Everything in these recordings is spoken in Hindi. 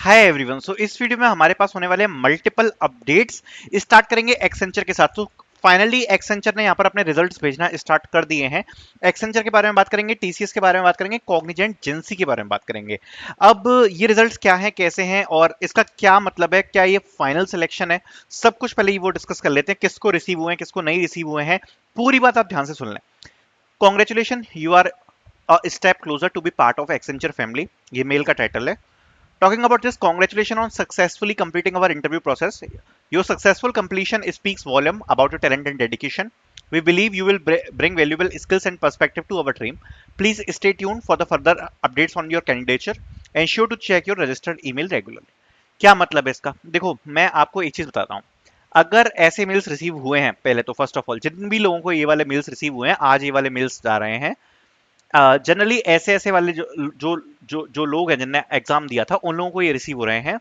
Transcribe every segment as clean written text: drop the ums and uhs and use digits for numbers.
Hi everyone. सो इस वीडियो में हमारे पास होने वाले मल्टीपल अपडेट्स। स्टार्ट करेंगे एक्सेंचर के साथ। तो फाइनली एक्सेंचर ने यहाँ पर अपने रिजल्ट्स भेजना स्टार्ट कर दिए हैं। एक्सेंचर के बारे में बात करेंगे, टीसीएस के बारे में बात करेंगे, कॉग्निजेंट जिंसी के बारे में बात करेंगे। अब ये रिजल्ट्स क्या हैं, कैसे हैं और इसका क्या मतलब है, क्या ये फाइनल सिलेक्शन है, सब कुछ पहले ही वो डिस्कस कर लेते हैं। किसको रिसीव हुए हैं, किसको नहीं रिसीव हुए हैं, पूरी बात आप ध्यान से सुन लें। Congratulation, you are a step closer to be part of Accenture family, ये मेल का टाइटल है। Talking about this, congratulations on successfully completing our interview process. Your successful completion speaks volume about your talent and dedication. We believe you will bring valuable skills and perspective to our team. Please stay tuned for the further updates on your candidature. Ensure to check your registered email regularly. क्या मतलब है इसका? देखो, मैं आपको एक चीज बताता हूँ। अगर ऐसे मेल्स रिसीव हुए हैं, पहले तो फर्स्ट ऑफ ऑल जिन भी लोगों को ये वाले मेल्स रिसीव हुए हैं, आज ये वाले मेल्स जा रहे हैं। जनरली ऐसे ऐसे वाले जो जो जो जो लोग हैं जिनने एग्जाम दिया था, उन लोगों को ये रिसीव हो रहे हैं।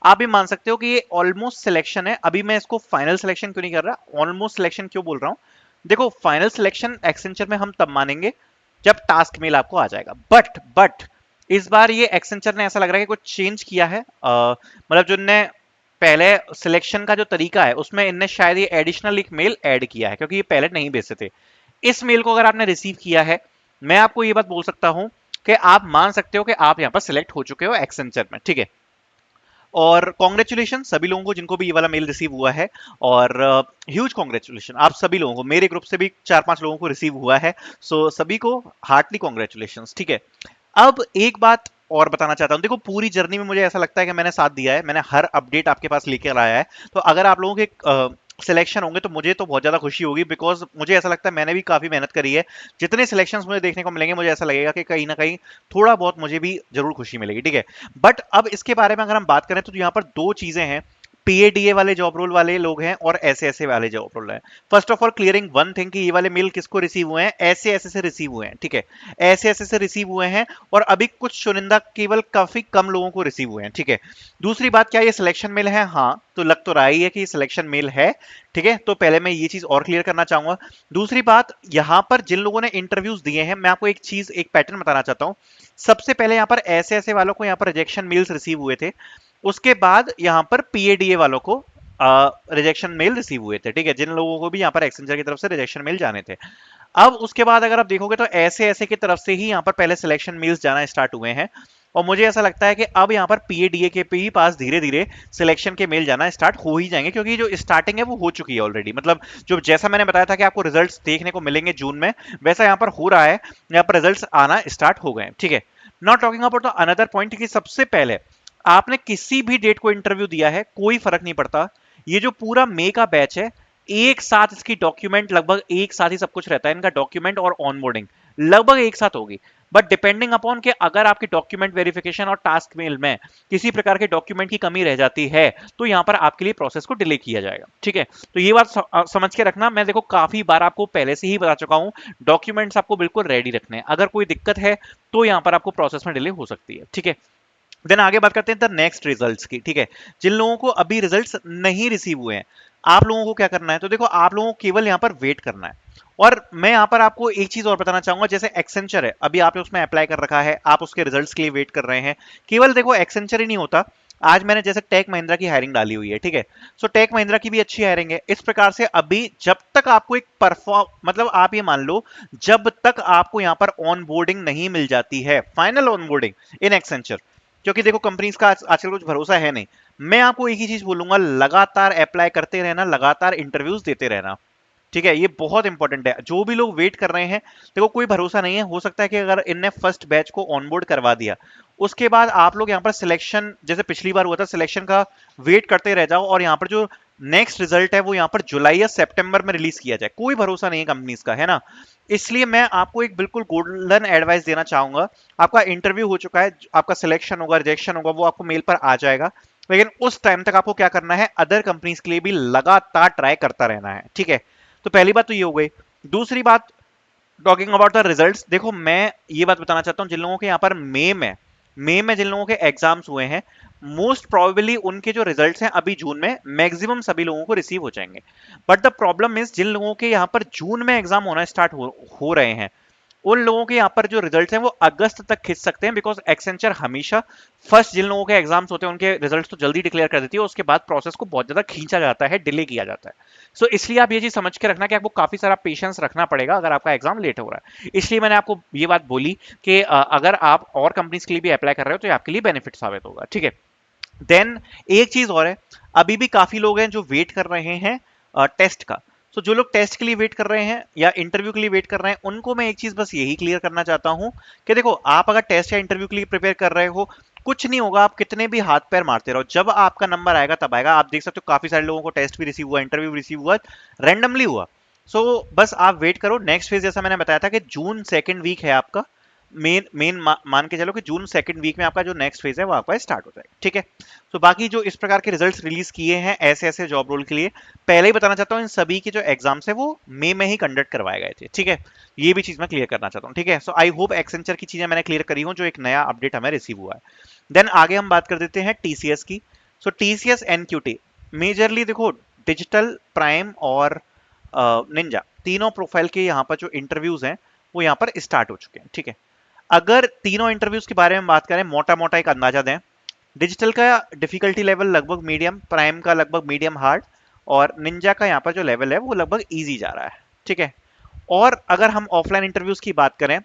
आप भी मान सकते हो कि ये ऑलमोस्ट सिलेक्शन है। अभी मैं इसको फाइनल सिलेक्शन क्यों नहीं कर रहा, ऑलमोस्ट सिलेक्शन क्यों बोल रहा हूं? देखो, फाइनल सिलेक्शन एक्सेंचर में हम तब मानेंगे जब टास्क मेल आपको आ जाएगा। बट इस बार ये एक्सेंचर ने ऐसा लग रहा है कि कुछ चेंज किया है। मतलब जो इनने पहले सिलेक्शन का जो तरीका है उसमें इनने शायद ये एडिशनल एक मेल ऐड किया है, क्योंकि ये पहले नहीं भेजते थे। इस मेल को अगर आपने रिसीव किया है, मैं आपको ये बात बोल सकता हूं कि आप मान सकते हो कि आप यहां पर सिलेक्ट हो चुके हो एक्सेंचर में, ठीक है। और कॉन्ग्रेचुलेशन सभी लोगों को जिनको भी ये वाला मेल रिसीव हुआ है। और ह्यूज कॉन्ग्रेचुलेशन आप सभी लोगों को, मेरे ग्रुप से भी 4-5 लोगों को रिसीव हुआ है। सो सभी को हार्टली कॉन्ग्रेचुलेशन, ठीक है। अब एक बात और बताना चाहता हूं। देखो, पूरी जर्नी में मुझे ऐसा लगता है कि मैंने साथ दिया है, मैंने हर अपडेट आपके पास लेकर आया है। तो अगर आप लोगों के सिलेक्शन होंगे तो मुझे तो बहुत ज्यादा खुशी होगी, बिकॉज मुझे ऐसा लगता है मैंने भी काफी मेहनत करी है। जितने सिलेक्शंस मुझे देखने को मिलेंगे, मुझे ऐसा लगेगा कि कहीं ना कहीं थोड़ा बहुत मुझे भी जरूर खुशी मिलेगी, ठीक है। बट अब इसके बारे में अगर हम बात करें तो यहाँ पर दो चीजें हैं। पीएडीए वाले जॉब रोल वाले लोग हैं और ऐसे ऐसे वाले जॉब रोल हैं। First of all clearing one thing कि ये वाले मेल किसको रिसीव हुए हैं, ऐसे ऐसे से रिसीव हुए हैं, ठीक है। ऐसे ऐसे से रिसीव हुए हैं और अभी कुछ चुनिंदा केवल काफी कम लोगों को रिसीव हुए हैं, ठीक है। दूसरी बात, क्या ये सिलेक्शन मेल है? हाँ, तो लग तो रहा ही है कि ये सिलेक्शन मेल है, ठीक है। तो पहले मैं ये चीज और क्लियर करना चाहूंगा। दूसरी बात, यहां पर जिन लोगों ने इंटरव्यूज दिए हैं, मैं आपको एक चीज, एक पैटर्न बताना चाहता हूं। सबसे पहले यहां पर ऐसे ऐसे वालों को यहां पर रिजेक्शन मेल्स रिसीव हुए थे। उसके बाद यहां पर पीएडीए वालों को रिजेक्शन मेल रिसीव हुए थे, ठीक है। जिन लोगों को भी यहाँ पर एक्सेंचर की तरफ से रिजेक्शन मेल जाने थे। अब उसके बाद अगर आप देखोगे तो ऐसे ऐसे की तरफ से ही यहाँ पर पहले सिलेक्शन मेल्स जाना स्टार्ट हुए हैं। और मुझे ऐसा लगता है कि अब यहाँ पर पीएडीए के भी पास धीरे धीरे सिलेक्शन के मेल जाना स्टार्ट हो ही जाएंगे, क्योंकि जो स्टार्टिंग है वो हो चुकी है ऑलरेडी। मतलब जो जैसा मैंने बताया था कि आपको रिजल्ट्स देखने को मिलेंगे जून में, वैसा यहाँ पर हो रहा है। यहाँ पर रिजल्ट्स आना स्टार्ट हो गए, ठीक है। Not talking about the another point कि सबसे पहले आपने किसी भी डेट को इंटरव्यू दिया है, कोई फर्क नहीं पड़ता। ये जो पूरा मई का बैच है, एक साथ इसकी डॉक्यूमेंट लगभग एक साथ ही सब कुछ रहता है। इनका डॉक्यूमेंट और ऑनबोर्डिंग लगभग एक साथ होगी। बट डिपेंडिंग अपॉन कि अगर आपकी डॉक्यूमेंट वेरिफिकेशन और टास्क मेल में किसी प्रकार के डॉक्यूमेंट की कमी रह जाती है, तो यहां पर आपके लिए प्रोसेस को डिले किया जाएगा, ठीक है। तो ये बात समझ के रखना। मैं देखो काफी बार आपको पहले से ही बता चुका हूं, डॉक्यूमेंट्स आपको बिल्कुल रेडी रखने हैं। अगर कोई दिक्कत है तो यहां पर आपको प्रोसेस में डिले हो सकती है, ठीक है। देन आगे बात करते हैं द नेक्स्ट रिजल्ट्स की, ठीक है। जिन लोगों को अभी रिजल्ट्स नहीं रिसीव हुए हैं, आप लोगों को क्या करना है? तो देखो, आप लोगों को केवल यहाँ पर वेट करना है। और मैं यहाँ पर आपको एक चीज और बताना चाहूंगा। जैसे एक्सेंचर है, अभी आपने उसमें अप्लाई कर रखा है, आप उसके रिजल्ट्स के लिए वेट कर रहे हैं। केवल देखो, एक्सेंचर ही नहीं होता। आज मैंने जैसे टेक महिंद्रा की हायरिंग डाली हुई है, ठीक है। सो टेक महिंद्रा की भी अच्छी हायरिंग है। इस प्रकार से अभी जब तक आपको एक परफॉर्म, मतलब आप ये मान लो, जब तक आपको यहाँ पर ऑन बोर्डिंग नहीं मिल जाती है, final on boarding in Accenture, क्योंकि देखो कंपनीज का आजकल कुछ भरोसा है नहीं। मैं आपको एक ही चीज बोलूंगा, लगातार अप्लाई करते रहना, लगातार इंटरव्यूज देते रहना, ठीक है। ये बहुत इंपॉर्टेंट है। जो भी लोग वेट कर रहे हैं, देखो कोई भरोसा नहीं है, हो सकता है कि अगर इनने फर्स्ट बैच को ऑनबोर्ड करवा दिया, उसके बाद आप लोग यहाँ पर सिलेक्शन, जैसे पिछली बार हुआ था, सिलेक्शन का वेट करते रह जाओ और यहाँ पर जो नेक्स्ट रिजल्ट है वो यहाँ पर जुलाई या सितंबर में रिलीज किया जाए। कोई भरोसा नहीं है कंपनीज का, है ना। इसलिए मैं आपको एक बिल्कुल गोल्डन एडवाइस देना चाहूंगा। आपका इंटरव्यू हो चुका है, आपका सिलेक्शन होगा, रिजेक्शन होगा, वो आपको मेल पर आ जाएगा। लेकिन उस टाइम तक आपको क्या करना है, अदर कंपनीज के लिए भी लगातार ट्राई करता रहना है, ठीक है। तो पहली बात तो ये हो गई। दूसरी बात, टॉकिंग अबाउट द रिजल्ट्स, देखो मैं ये बात बताना चाहता हूँ, जिन लोगों के यहाँ पर मई में जिन लोगों के एग्जाम्स हुए हैं, मोस्ट प्रोबेबली उनके जो रिजल्ट्स हैं अभी जून में मैक्सिमम सभी लोगों को रिसीव हो जाएंगे। बट द प्रॉब्लम इज, जिन लोगों के यहाँ पर जून में एग्जाम होना स्टार्ट हो रहे हैं, उन लोगों के यहाँ पर जो रिजल्ट्स हैं वो अगस्त तक खिंच सकते हैं, बिकॉज एक्सेंचर हमेशा फर्स्ट जिन लोगों के एग्जाम्स होते हैं उनके रिजल्ट्स तो जल्दी डिक्लेयर कर देती है, उसके बाद प्रोसेस को बहुत ज्यादा खींचा जाता है, डिले किया जाता है। सो इसलिए आप ये चीज समझ के रखना कि आपको काफी सारा पेशेंस रखना पड़ेगा अगर आपका एग्जाम लेट हो रहा है। इसलिए मैंने आपको ये बात बोली कि अगर आप और कंपनीज के लिए भी अप्लाई कर रहे हो तो ये आपके लिए बेनिफिट साबित होगा, ठीक है। देन एक चीज और है, अभी भी काफी लोग हैं जो वेट कर रहे हैं टेस्ट का। तो जो लोग टेस्ट के लिए वेट कर रहे हैं या इंटरव्यू के लिए वेट कर रहे हैं, उनको मैं एक चीज बस यही क्लियर करना चाहता हूं कि देखो, आप अगर टेस्ट या इंटरव्यू के लिए प्रिपेयर कर रहे हो, कुछ नहीं होगा, आप कितने भी हाथ पैर मारते रहो, जब आपका नंबर आएगा तब आएगा। आप देख सकते हो काफी सारे लोगों को टेस्ट भी रिसीव हुआ, इंटरव्यू भी रिसीव हुआ, रैंडमली हुआ। सो बस आप वेट करो। नेक्स्ट फेज जैसा मैंने बताया था कि जून सेकंड वीक है आपका, मेन मान के चलो कि जून सेकंड वीक में आपका जो नेक्स्ट फेज है वो आपका स्टार्ट हो जाएगा, ठीक है। तो बाकी जो इस प्रकार के रिजल्ट्स रिलीज किए हैं ऐसे ऐसे जॉब रोल के लिए, पहले ही बताना चाहता हूँ इन सभी के जो एग्जाम्स है वो मई में ही कंडक्ट करवाए गए थे, ठीक है। ये भी चीज मैं क्लियर करना चाहता हूँ, ठीक है। सो आई होप एक्सेंचर की चीजें मैंने क्लियर करी हूँ, जो एक नया अपडेट हमें रिसीव हुआ है। देन आगे हम बात कर देते हैं टीसीएस की। सो टीसीएस एनक्यूटी मेजरली देखो, डिजिटल प्राइम और निंजा तीनों प्रोफाइल के यहाँ पर जो इंटरव्यूज हैं वो यहाँ पर स्टार्ट हो चुके हैं, ठीक है। अगर तीनों इंटरव्यूज के बारे में बात करें, मोटा मोटा एक अंदाजा दें, डिजिटल का डिफिकल्टी लेवल लगभग मीडियम, प्राइम का लगभग मीडियम हार्ड, और निंजा का यहाँ पर जो लेवल है वो लगभग इजी जा रहा है, ठीक है। और अगर हम ऑफलाइन इंटरव्यूज की बात करें,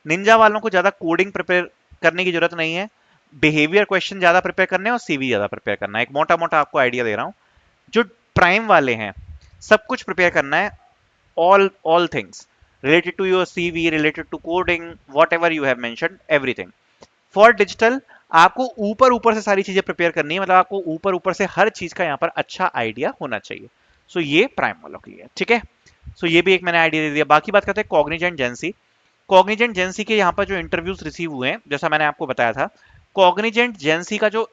निंजा वालों को ज्यादा कोडिंग प्रिपेयर करने की जरूरत नहीं है, बिहेवियर क्वेश्चन ज्यादा प्रिपेयर करने हैं और सीवी ज्यादा प्रिपेयर करना है। एक मोटा मोटा आपको आइडिया दे रहा हूं। जो प्राइम वाले हैं, सब कुछ प्रिपेयर करना है, all things related to your CV, related to coding, whatever you have mentioned, everything. For digital आपको ऊपर ऊपर से सारी चीजें प्रिपेयर करनी है, मतलब आपको ऊपर ऊपर से हर चीज का यहाँ पर अच्छा आइडिया होना चाहिए। सो ये प्राइम वालों के लिए, ठीक है। सो ये भी एक मैंने आइडिया दे दिया। बाकी बात करते हैं कॉग्निजेंट जेंसी। कॉग्निजेंट जेंसी के यहाँ पर जो इंटरव्यूज रिसीव हुए हैं, जैसा मैंने आपको बताया था, कॉग्निजेंट जेंसी का जो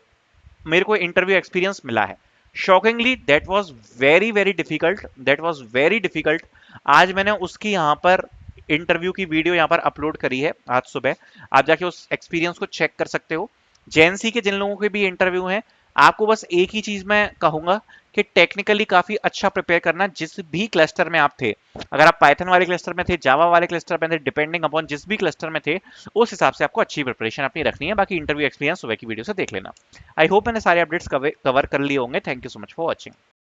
मेरे को इंटरव्यू एक्सपीरियंस मिला है, shockingly that was very very difficult, that was very difficult. आज मैंने उसकी यहाँ पर इंटरव्यू की वीडियो यहाँ पर अपलोड करी है आज सुबह, आप जाके उस एक्सपीरियंस को चेक कर सकते हो। जेएनसी के जिन लोगों के भी इंटरव्यू हैं, आपको बस एक ही चीज मैं कहूंगा कि टेक्निकली काफी अच्छा प्रिपेयर करना, जिस भी क्लस्टर में आप थे। अगर आप पाइथन वाले क्लस्टर में थे, जावा वाले क्लस्टर में थे, डिपेंडिंग अपॉन जिस भी क्लस्टर में थे, उस हिसाब से आपको अच्छी प्रिपरेशन अपनी रखनी है। बाकी इंटरव्यू एक्सपीरियंस सुबह की वीडियो से देख लेना। आई होप मैंने सारे अपडेट्स कवर कर लिए होंगे। Thank you so much for watching.